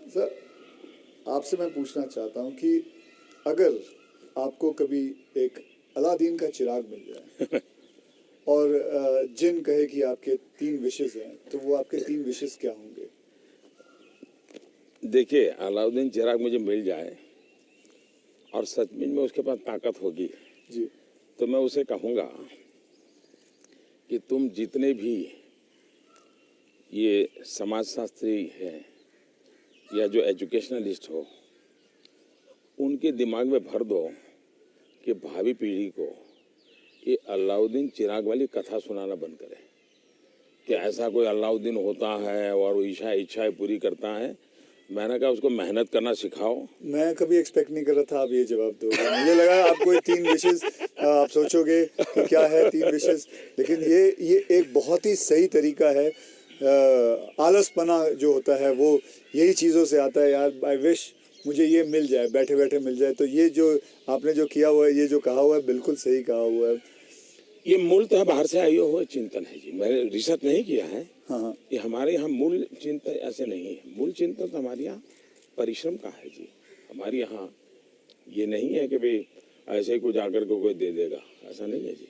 Sir, आपसे मैं पूछना चाहता हूँ कि अगर आपको कभी एक अलादीन का चिराग मिल जाए और जिन कहे कि आपके 3 विशेस हैं, तो वो आपके 3 विशेस क्या होंगे? देखिए, अलाउद्दीन चिराग मुझे मिल जाए और सचमुच में उसके पास ताकत होगी जी। तो मैं उसे कहूँगा कि तुम जितने भी ये समाजशास्त्री हैं या जो एजुकेशनलिस्ट हो, उनके दिमाग में भर दो कि भावी पीढ़ी को ये अलाउद्दीन चिराग वाली कथा सुनाना बंद करें कि ऐसा कोई अलाउद्दीन होता है और वो इच्छाएं पूरी करता है। मैंने कहा उसको मेहनत करना सिखाओ। मैं कभी एक्सपेक्ट नहीं कर रहा था आप ये जवाब दोगे। मुझे लगा आप कोई 3 विशेस आप सोचोगे कि क्या है 3 विशेस, लेकिन ये एक बहुत ही सही तरीका है। आलसपना जो होता है वो यही चीज़ों से आता है। यार आई विश मुझे ये मिल जाए, बैठे बैठे मिल जाए। तो ये जो आपने जो किया हुआ है, ये जो कहा हुआ है, बिल्कुल सही कहा हुआ है। ये मूलतः बाहर से आया हुआ चिंतन है जी, मैंने रिसर्च नहीं किया है। हाँ। ये हमारे यहाँ मूल चिंतन ऐसे नहीं है। मूल चिंतन तो हमारे यहाँ परिश्रम का है जी। हमारे यहाँ ये नहीं है कि भाई ऐसे ही कुछ आकर को कोई दे देगा, ऐसा नहीं है जी।